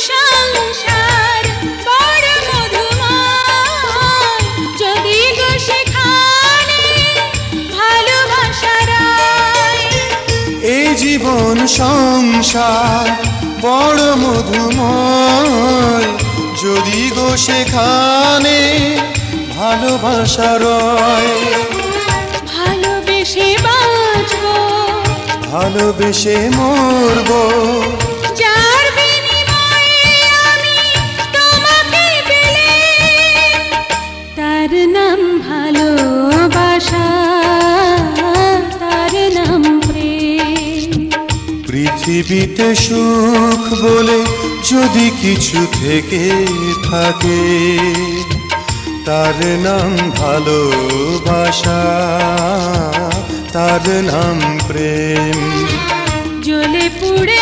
সংসার বড় মধুময়, যদি গো সেখানে ভালোবাসার আয়। এই জীবন সংসার বড় মধুময়, যদি গো সেখানে ভালোবাসা রয়। ভালোবেসে বাঁচবো, ভালোবেসে মরবো, যার বিনিময়ে আমি তোমাকে পেলে, তার নাম ভালোবাসা, তার নাম প্রেম। পৃথিবীতে সুখ বলে যদি কিছু থেকে থাকে, তার নাম ভালোবাসা, তার নাম প্রেম। জ্বলে পুড়ে